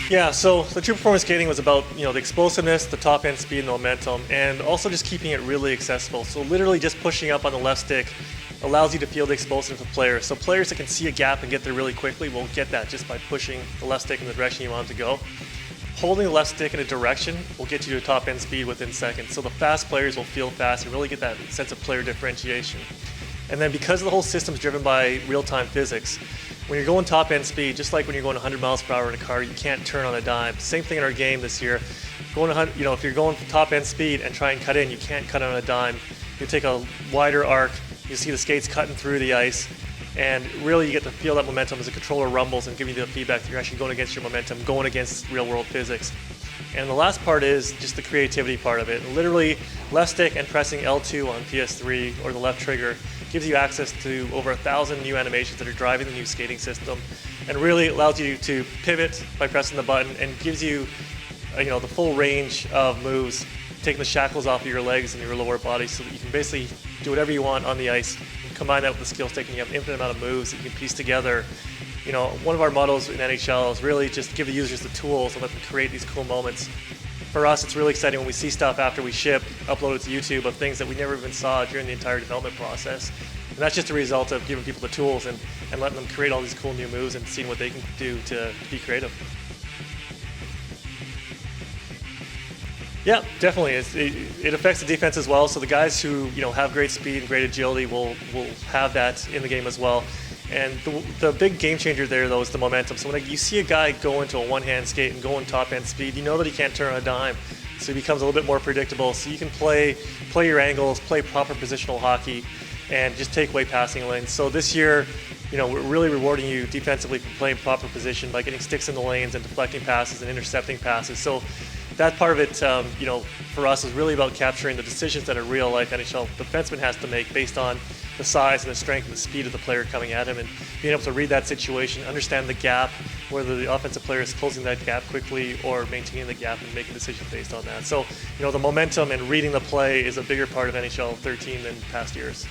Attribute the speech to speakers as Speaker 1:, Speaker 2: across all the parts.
Speaker 1: Yeah, so the true performance skating was about the explosiveness, the top end speed, and the momentum, and also just keeping it really accessible. So literally just pushing up on the left stick allows you to feel the explosiveness of players. So players that can see a gap and get there really quickly will get that just by pushing the left stick in the direction you want it to go. Holding the left stick in a direction will get you to top end speed within seconds. So the fast players will feel fast and really get that sense of player differentiation. And then because the whole system's driven by real-time physics, when you're going top end speed, just like when you're going 100 miles per hour in a car, you can't turn on a dime. Same thing in our game this year. If you're going top end speed and try and cut in, you can't cut on a dime. You take a wider arc, you see the skates cutting through the ice, and really you get to feel that momentum as the controller rumbles and give you the feedback that you're actually going against your momentum, going against real world physics. And the last part is just the creativity part of it. Literally, left stick and pressing L2 on PS3 or the left trigger gives you access to over 1,000 new animations that are driving the new skating system, and really allows you to pivot by pressing the button and gives you the full range of moves, taking the shackles off of your legs and your lower body so that you can basically do whatever you want on the ice. And combine that with the skill stick and you have an infinite amount of moves that you can piece together. One of our mottos in NHL is really just give the users the tools and let them create these cool moments. For us, it's really exciting when we see stuff after we ship, upload it to YouTube, of things that we never even saw during the entire development process. And that's just a result of giving people the tools and letting them create all these cool new moves and seeing what they can do to be creative. Yeah, definitely. It affects the defense as well. So the guys who have great speed and great agility will have that in the game as well. And the big game changer there, though, is the momentum. So when you see a guy go into a one-hand skate and go in top-end speed, you know that he can't turn on a dime. So he becomes a little bit more predictable. So you can play your angles, play proper positional hockey, and just take away passing lanes. So this year, we're really rewarding you defensively for playing proper position by getting sticks in the lanes and deflecting passes and intercepting passes. So that part of it, for us is really about capturing the decisions that a real-life NHL defenseman has to make based on the size and the strength and the speed of the player coming at him, and being able to read that situation, understand the gap, whether the offensive player is closing that gap quickly or maintaining the gap and making decisions based on that. So, the momentum and reading the play is a bigger part of NHL 13 than past years.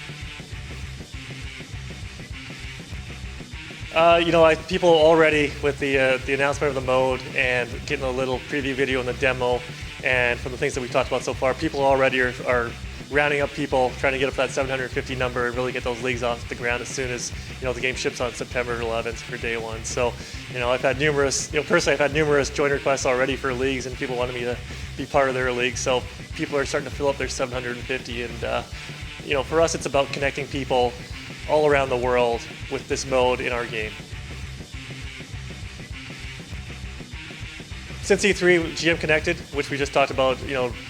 Speaker 1: People already, with the announcement of the mode and getting a little preview video in the demo, and from the things that we've talked about so far, people already are rounding up people, trying to get up that 750 number and really get those leagues off the ground as soon as the game ships on September 11th for day one. So I've had numerous join requests already for leagues, and people wanted me to be part of their league. So people are starting to fill up their 750, and for us it's about connecting people all around the world with this mode in our game. Since E3, GM Connected, which we just talked about,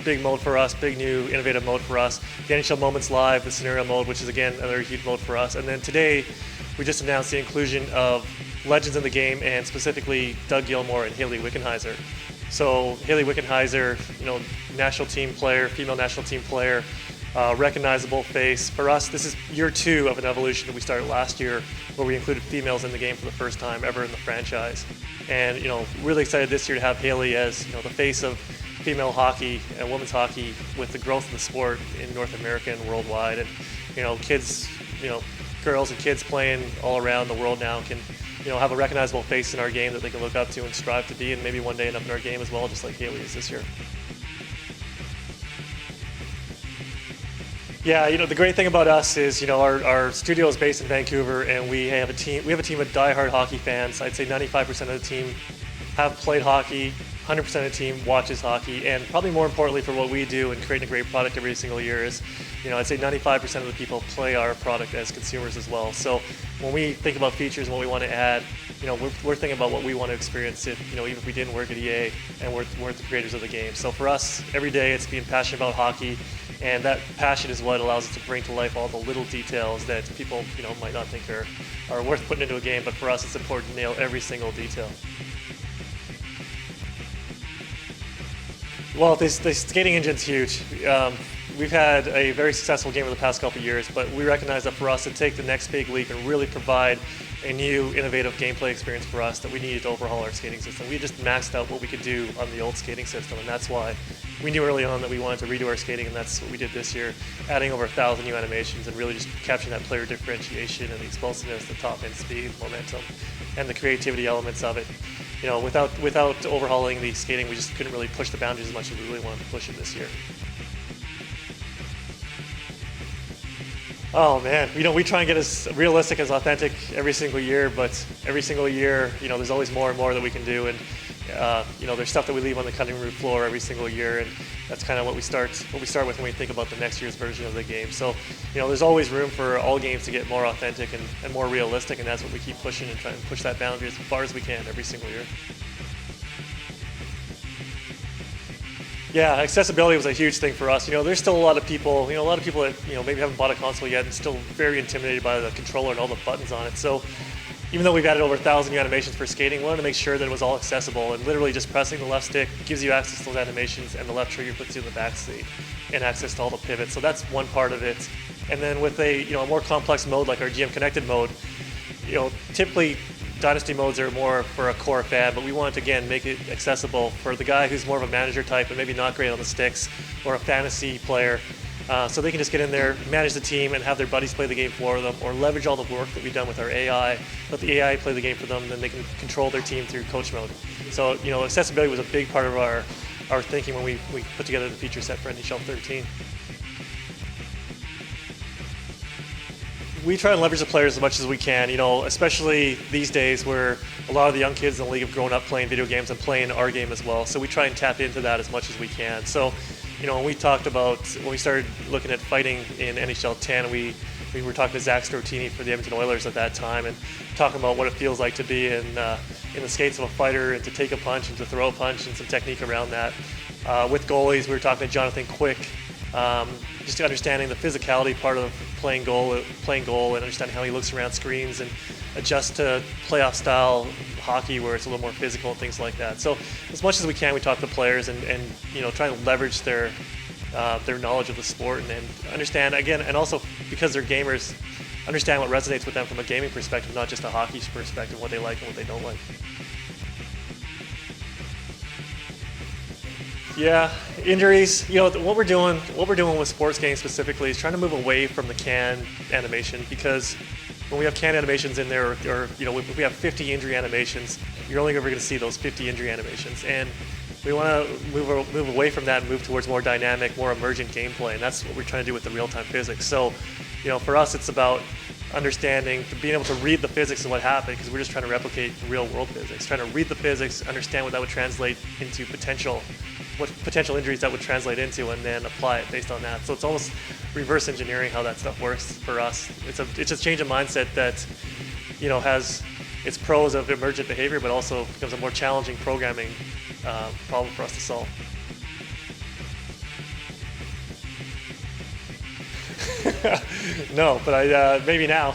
Speaker 1: big mode for us, big new innovative mode for us. The NHL Moments Live, the scenario mode, which is again another huge mode for us. And then today, we just announced the inclusion of legends in the game, and specifically Doug Gilmour and Hayley Wickenheiser. So Hayley Wickenheiser, national team player, female national team player, recognizable face. For us, this is year 2 of an evolution that we started last year, where we included females in the game for the first time ever in the franchise. And really excited this year to have Hayley as the face of female hockey and women's hockey with the growth of the sport in North America and worldwide. And kids, girls and kids playing all around the world now can have a recognizable face in our game that they can look up to and strive to be, and maybe one day end up in our game as well, just like Hayley is this year. Yeah, the great thing about us is, our studio is based in Vancouver, and we have a team of diehard hockey fans. I'd say 95% of the team have played hockey, 100% of the team watches hockey, and probably more importantly for what we do and creating a great product every single year is, I'd say 95% of the people play our product as consumers as well. So when we think about features and what we want to add, we're thinking about what we want to experience even if we didn't work at EA and weren't the creators of the game. So for us, every day it's being passionate about hockey, and that passion is what allows us to bring to life all the little details that people might not think are worth putting into a game, but for us it's important to nail every single detail. Well, the skating engine's huge. We've had a very successful game over the past couple of years, but we recognize that for us to take the next big leap and really provide a new, innovative gameplay experience for us, that we needed to overhaul our skating system. We just maxed out what we could do on the old skating system, and that's why we knew early on that we wanted to redo our skating, and that's what we did this year, adding over 1,000 new animations and really just capturing that player differentiation and the explosiveness, the top end speed, momentum, and the creativity elements of it. without overhauling the skating, we just couldn't really push the boundaries as much as we really wanted to push it this year. Oh man, we try and get as realistic, as authentic every single year, but every single year, there's always more and more that we can do, and there's stuff that we leave on the cutting room floor every single year, and that's kind of what we start with when we think about the next year's version of the game. So, there's always room for all games to get more authentic and more realistic, and that's what we keep pushing and trying to push that boundary as far as we can every single year. Yeah, accessibility was a huge thing for us. There's still a lot of people that maybe haven't bought a console yet and still very intimidated by the controller and all the buttons on it. So even though we've added over 1,000 new animations for skating, we wanted to make sure that it was all accessible, and literally just pressing the left stick gives you access to those animations, and the left trigger puts you in the back seat and access to all the pivots. So that's one part of it. And then with a more complex mode like our GM Connected mode, typically Dynasty modes are more for a core fan, but we want to, again, make it accessible for the guy who's more of a manager type and maybe not great on the sticks, or a fantasy player, so they can just get in there, manage the team, and have their buddies play the game for them, or leverage all the work that we've done with our AI, let the AI play the game for them, and then they can control their team through coach mode. So, accessibility was a big part of our thinking when we put together the feature set for NHL 13. We try and leverage the players as much as we can, especially these days where a lot of the young kids in the league have grown up playing video games and playing our game as well. So we try and tap into that as much as we can. So, when we started looking at fighting in NHL 10, we were talking to Zach Stortini for the Edmonton Oilers at that time, and talking about what it feels like to be in the skates of a fighter, and to take a punch and to throw a punch, and some technique around that. With goalies, we were talking to Jonathan Quick, just understanding the physicality part of playing goal, and understanding how he looks around screens and adjust to playoff style hockey where it's a little more physical and things like that. So as much as we can, we talk to players and try to leverage their knowledge of the sport, and understand, again, and also because they're gamers, understand what resonates with them from a gaming perspective, not just a hockey perspective, what they like and what they don't like. Yeah, injuries. What we're doing with sports games specifically is trying to move away from the canned animation, because when we have canned animations in there, or if we have 50 injury animations, you're only ever going to see those 50 injury animations, and we want to move away from that and move towards more dynamic, more emergent gameplay, and that's what we're trying to do with the real-time physics. So, for us, it's about understanding, being able to read the physics of what happened, because we're just trying to replicate real-world physics, trying to read the physics, understand what that would translate into what potential injuries that would translate into, and then apply it based on that. So it's almost reverse engineering how that stuff works for us. It's a change of mindset that has its pros of emergent behavior, but also becomes a more challenging programming problem for us to solve. No, but maybe now.